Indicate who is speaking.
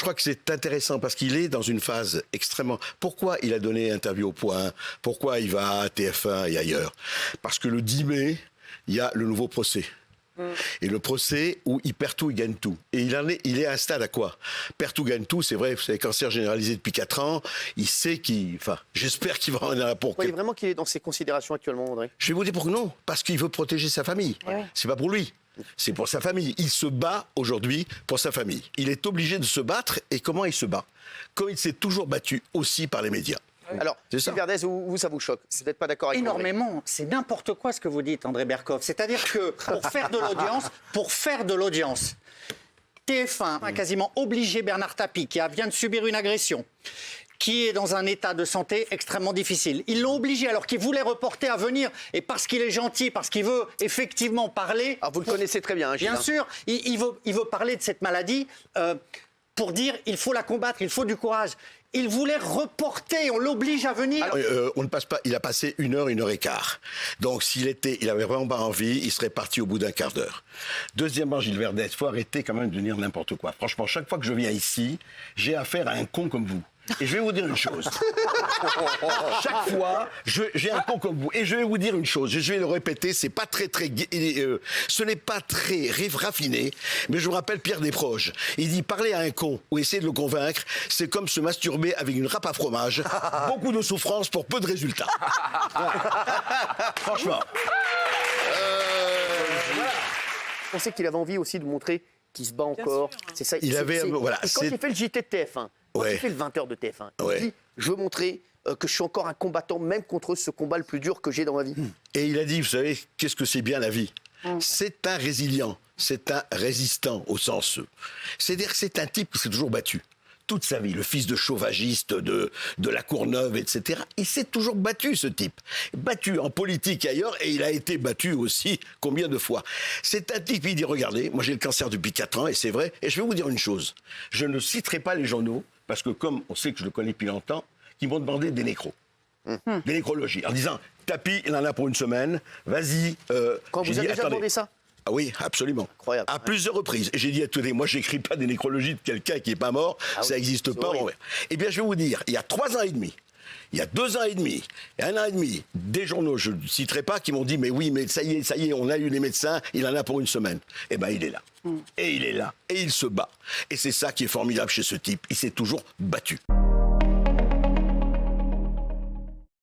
Speaker 1: crois que c'est intéressant parce qu'il est dans une phase extrêmement... Pourquoi il a donné interview au Point? Pourquoi il va à TF1 et ailleurs? Parce que le 10 mai, il y a le nouveau procès. Et le procès où il perd tout, il gagne tout. Et il est à un stade à quoi? Perd tout, gagne tout, c'est vrai, c'est cancer généralisé depuis 4 ans. Il sait qu'il... Enfin, j'espère qu'il va en avoir pour...
Speaker 2: Vous croyez vraiment qu'il est dans ces considérations actuellement, André?
Speaker 1: Je vais vous dire pourquoi non. Parce qu'il veut protéger sa famille.
Speaker 3: Oui.
Speaker 1: C'est pas pour lui. C'est pour sa famille. Il se bat aujourd'hui pour sa famille. Il est obligé de se battre. Et comment il se bat? Comme il s'est toujours battu aussi par les médias.
Speaker 2: Alors,
Speaker 1: C'est ça.
Speaker 2: Gilles Verdez, vous, ça vous choque? Vous n'êtes pas d'accord avec André?
Speaker 4: Énormément. C'est n'importe quoi ce que vous dites, André Berkoff. C'est-à-dire que pour faire de l'audience, TF1 a quasiment obligé Bernard Tapie, qui vient de subir une agression, qui est dans un état de santé extrêmement difficile. Ils l'ont obligé alors qu'il voulait reporter à venir et parce qu'il est gentil, parce qu'il veut effectivement parler.
Speaker 2: Alors, vous le connaissez très bien, hein, Gilles,
Speaker 4: Bien
Speaker 2: hein.
Speaker 4: sûr, il veut parler de cette maladie pour dire il faut la combattre, il faut du courage. Il voulait reporter, on l'oblige à venir.
Speaker 1: On ne passe pas. Il a passé 1 heure et quart. Donc il avait vraiment pas envie, il serait parti au bout d'un quart d'heure. Deuxièmement, Gilles Verdez, il faut arrêter quand même de dire n'importe quoi. Franchement, chaque fois que je viens ici, j'ai affaire à un con comme vous. Et je vais vous dire une chose. Chaque fois, j'ai un con comme vous. Et je vais vous dire une chose. Je vais le répéter. C'est pas ce n'est pas très raffiné. Mais je vous rappelle Pierre Desproges. Il dit parler à un con ou essayer de le convaincre, c'est comme se masturber avec une râpe à fromage. Beaucoup de souffrance pour peu de résultats. Franchement.
Speaker 2: On sait qu'il avait envie aussi de montrer qu'il se bat encore. C'est ça.
Speaker 1: Voilà,
Speaker 2: Et quand il fait le JT de TF1, quand il fait le 20h de TF1, il dit « Je veux montrer que je suis encore un combattant, même contre ce combat le plus dur que j'ai dans ma vie. »
Speaker 1: Et il a dit, vous savez, qu'est-ce que c'est bien la vie? C'est un résilient, c'est un résistant au sens. C'est-à-dire que c'est un type qui s'est toujours battu. Toute sa vie, le fils de chauvagiste de la Courneuve, etc. Il s'est toujours battu, ce type. Battu en politique et ailleurs, et il a été battu aussi combien de fois. C'est un type qui dit, regardez, moi j'ai le cancer depuis 4 ans, et c'est vrai, et je vais vous dire une chose. Je ne citerai pas les journaux, parce que comme on sait que je le connais depuis longtemps, qui m'ont demandé des nécros. Des nécrologies, en disant, Tapie, il en a pour 1 semaine, vas-y.
Speaker 2: Quand vous avez déjà demandé ça?
Speaker 1: Ah oui, absolument.
Speaker 2: Incroyable.
Speaker 1: À plusieurs reprises. Et j'ai dit, attendez, moi, j'écris pas des nécrologies de quelqu'un qui est pas mort. Ça n'existe pas. Eh bien, je vais vous dire, il y a 3 ans et demi, il y a 2 ans et demi, et 1 an et demi, des journaux, je ne citerai pas, qui m'ont dit, mais oui, mais ça y est, on a eu les médecins, il en a pour 1 semaine. Eh bien, il est là. Et il est là. Et il se bat. Et c'est ça qui est formidable chez ce type. Il s'est toujours battu.